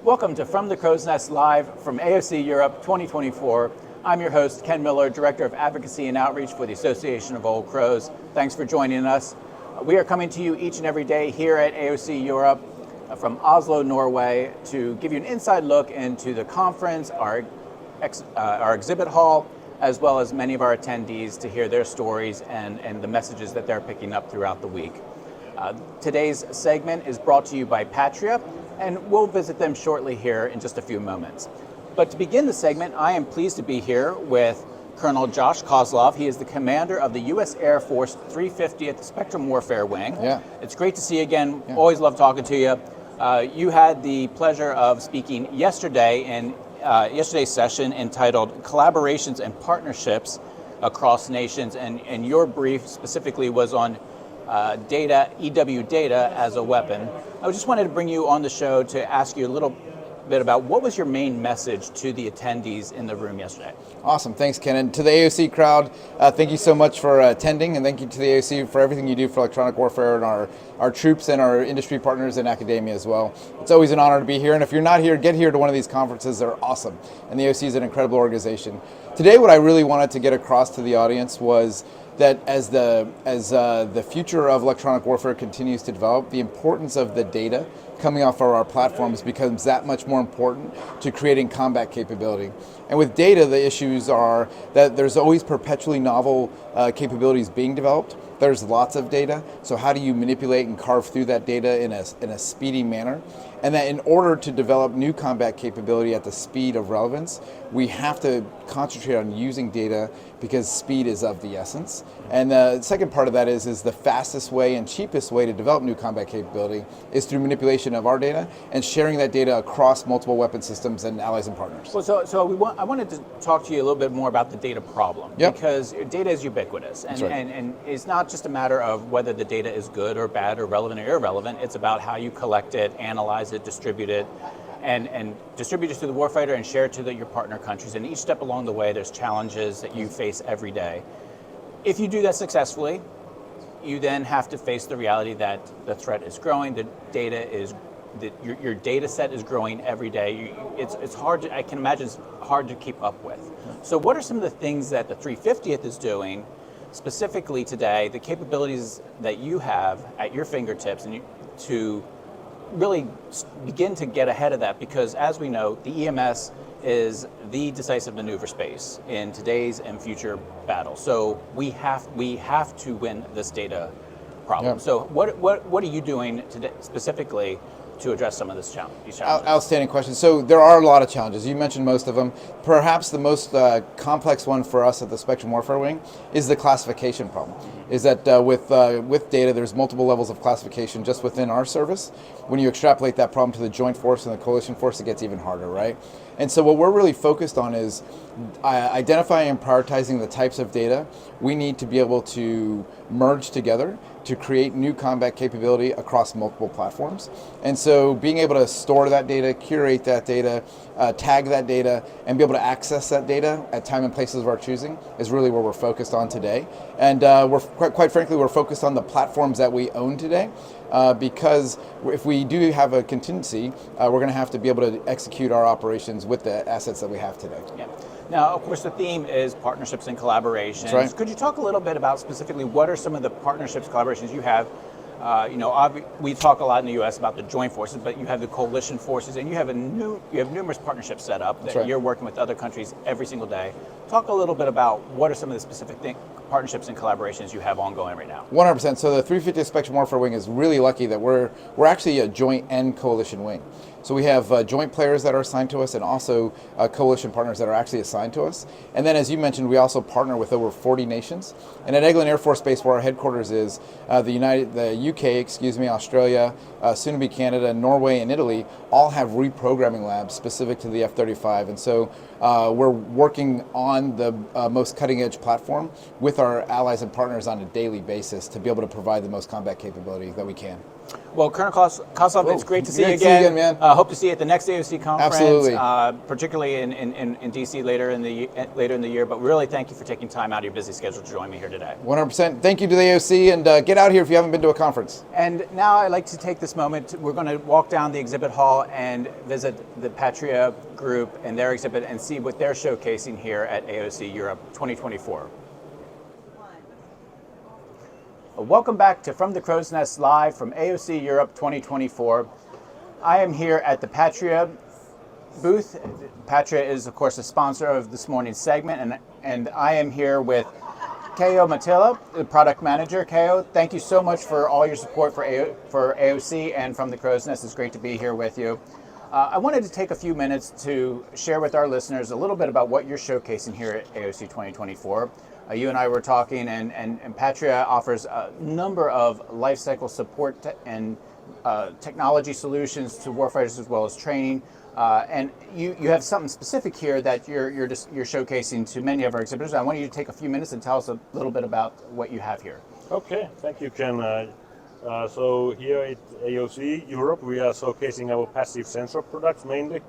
Welcome to From the Crow's Nest Live from AOC Europe 2024. I'm your host, Ken Miller, Director of Advocacy and Outreach for the Association of Old Crows. Thanks for joining us. We are coming to you each and every day here at AOC Europe from Oslo, Norway, to give you an inside look into the conference, our exhibit hall, as well as many of our attendees to hear their stories and the messages that they're picking up throughout the week. Today's segment is brought to you by Patria, and we'll visit them shortly here in just a few moments. But to begin the segment, I am pleased to be here with Colonel Josh Kozlov. He is the commander of the U.S. Air Force 350th Spectrum Warfare Wing. Yeah. It's great to see you again. Yeah. Always love talking to you. You had the pleasure of speaking yesterday in yesterday's session entitled Collaborations and Partnerships Across Nations, and your brief specifically was on data, EW data as a weapon. I just wanted to bring you on the show to ask you a little bit about what was your main message to the attendees in the room yesterday. Awesome, thanks Ken. And to the AOC crowd, thank you so much for attending, and thank you to the AOC for everything you do for electronic warfare and our troops and our industry partners in academia as well. It's always an honor to be here, and if you're not here, get here to one of these conferences. They're awesome, and the AOC is an incredible organization. Today what I really wanted to get across to the audience was that as the future of electronic warfare continues to develop, the importance of the data coming off of our platforms becomes that much more important to creating combat capability. And with data, the issues are that there's always perpetually novel capabilities being developed. There's lots of data, so how do you manipulate and carve through that data in a speedy manner? And that in order to develop new combat capability at the speed of relevance, we have to concentrate on using data because speed is of the essence. And the second part of that is the fastest way and cheapest way to develop new combat capability is through manipulation of our data and sharing that data across multiple weapon systems and allies and partners. Well, I wanted to talk to you a little bit more about the data problem. Yep. Because data is ubiquitous, and, right. and it's not just a matter of whether the data is good or bad or relevant or irrelevant. It's about how you collect it, analyze it, distribute it, and distribute it to the warfighter and share it to your partner countries. And each step along the way, there's challenges that you face every day. If you do that successfully, you then have to face the reality that the threat is growing, the data is, your data set is growing every day. It's hard to, I can imagine it's hard to keep up with. So what are some of the things that the 350th is doing specifically today, the capabilities that you have at your fingertips and to really begin to get ahead of that? Because as we know, the EMS is the decisive maneuver space in today's and future battles. So we have to win this data problem. Yep. So what are you doing today specifically to address some of these challenges? Outstanding question. So there are a lot of challenges. You mentioned most of them. Perhaps the most complex one for us at the Spectrum Warfare Wing is the classification problem. Is that with data, there's multiple levels of classification just within our service. When you extrapolate that problem to the joint force and the coalition force, it gets even harder, right? And so what we're really focused on is identifying and prioritizing the types of data we need to be able to merge together to create new combat capability across multiple platforms. And so being able to store that data, curate that data, tag that data, and be able to access that data at time and places of our choosing is really where we're focused on today. And we're quite frankly, we're focused on the platforms that we own today, because if we do have a contingency, we're going to have to be able to execute our operations with the assets that we have today. Yeah. Now, of course, the theme is partnerships and collaborations. That's right. Could you talk a little bit about specifically what are some of the partnerships, collaborations you have? We talk a lot in the U.S. about the joint forces, but you have the coalition forces, and you have numerous partnerships set up that right. You're working with other countries every single day. Talk a little bit about what are some of the specific partnerships and collaborations you have ongoing right now. 100%. So the 350th Spectrum Warfare Wing is really lucky that we're actually a joint and coalition wing. So we have joint players that are assigned to us and also coalition partners that are actually assigned to us. And then as you mentioned, we also partner with over 40 nations. And at Eglin Air Force Base, where our headquarters is, the UK, Australia, soon to be Canada, Norway, and Italy all have reprogramming labs specific to the F-35. And so we're working on the most cutting edge platform with our allies and partners on a daily basis to be able to provide the most combat capability that we can. Well, Colonel Koslov, it's great to see you Great to again. see you again, man. Hope to see you at the next AOC conference. Absolutely. Particularly in DC later in the year. But really, thank you for taking time out of your busy schedule to join me here today. 100%. Thank you to the AOC, and get out here if you haven't been to a conference. And now I'd like to take this moment. We're going to walk down the exhibit hall and visit the Patria group and their exhibit and see what they're showcasing here at AOC Europe 2024. Welcome back to From the Crow's Nest live from AOC Europe 2024. I am here at the Patria booth. Patria is, of course, a sponsor of this morning's segment, and I am here with Keo Matila, the product manager. Keo, thank you so much for all your support for AOC and From the Crow's Nest. It's great to be here with you. I wanted to take a few minutes to share with our listeners a little bit about what you're showcasing here at AOC 2024. You and I were talking, and Patria offers a number of lifecycle support and technology solutions to warfighters as well as training. And you have something specific here that you're showcasing to many of our exhibitors. I want you to take a few minutes and tell us a little bit about what you have here. Okay, thank you, Ken. So here at AOC Europe, we are showcasing our passive sensor products mainly,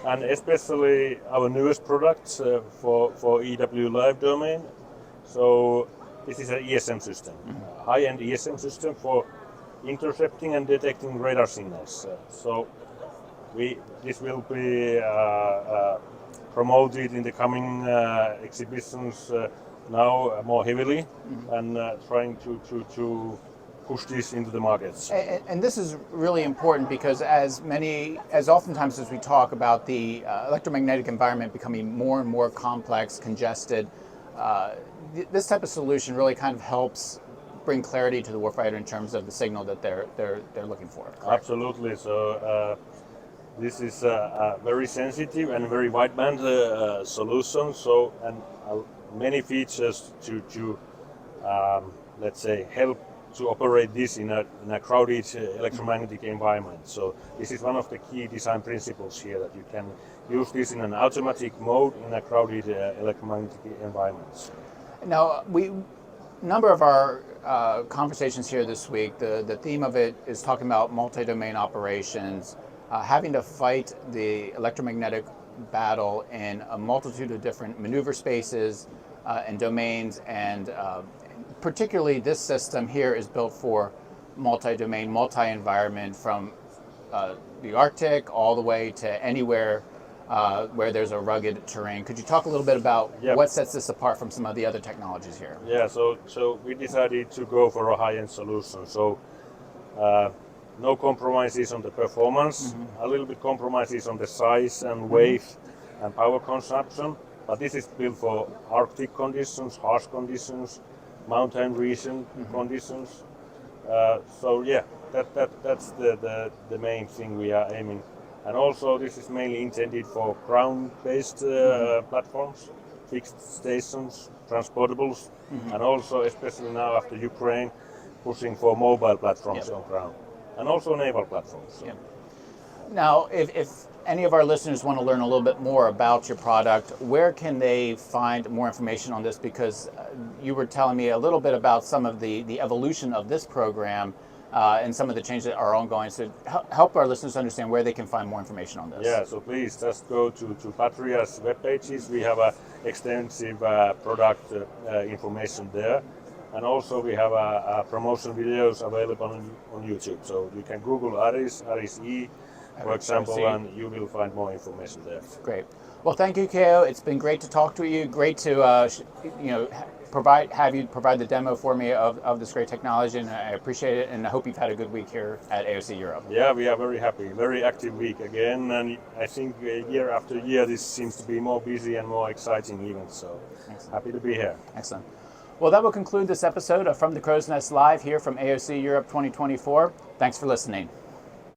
and especially our newest products for EW Live domain. So this is an ESM system, high-end ESM system for intercepting and detecting radar signals. So this will be promoted in the coming exhibitions now more heavily, and trying to push this into the markets. And this is really important because as oftentimes as we talk about the electromagnetic environment becoming more and more complex, congested, this type of solution really kind of helps bring clarity to the warfighter in terms of the signal that they're looking for. Correct? Absolutely. So this is a very sensitive and very wideband solution. So and many features to let's say help to operate this in a crowded electromagnetic environment. So this is one of the key design principles here, that you can use this in an automatic mode in a crowded electromagnetic environments. Now, number of our conversations here this week, the theme of it is talking about multi-domain operations, having to fight the electromagnetic battle in a multitude of different maneuver spaces and domains, and particularly this system here is built for multi-domain, multi-environment, from the Arctic all the way to anywhere where there's a rugged terrain. Could you talk a little bit about what sets this apart from some of the other technologies here? Yeah, so we decided to go for a high-end solution. So no compromises on the performance, a little bit compromises on the size and weight and power consumption, but this is built for Arctic conditions, harsh conditions, mountain region conditions. So yeah, that's the main thing we are aiming. And also this is mainly intended for ground-based platforms, fixed stations, transportables, and also especially now after Ukraine, pushing for mobile platforms on ground, and also naval platforms. So. Now, if any of our listeners want to learn a little bit more about your product, where can they find more information on this? Because you were telling me a little bit about some of the evolution of this program and some of the changes that are ongoing. So help our listeners understand where they can find more information on this. Yeah, so please just go to Patria's web pages. We have extensive product information there. And also we have promotion videos available on YouTube. So you can Google Aris E, for example, and you will find more information there. Great. Well, thank you, Keo. It's been great to talk to you. Great to have you provide the demo for me of this great technology, and I appreciate it. And I hope you've had a good week here at AOC Europe. Yeah, we are very happy. Very active week again, and I think year after year this seems to be more busy and more exciting even. So happy to be here. Excellent. Well, that will conclude this episode of From the Crow's Nest Live here from AOC Europe 2024. Thanks for listening.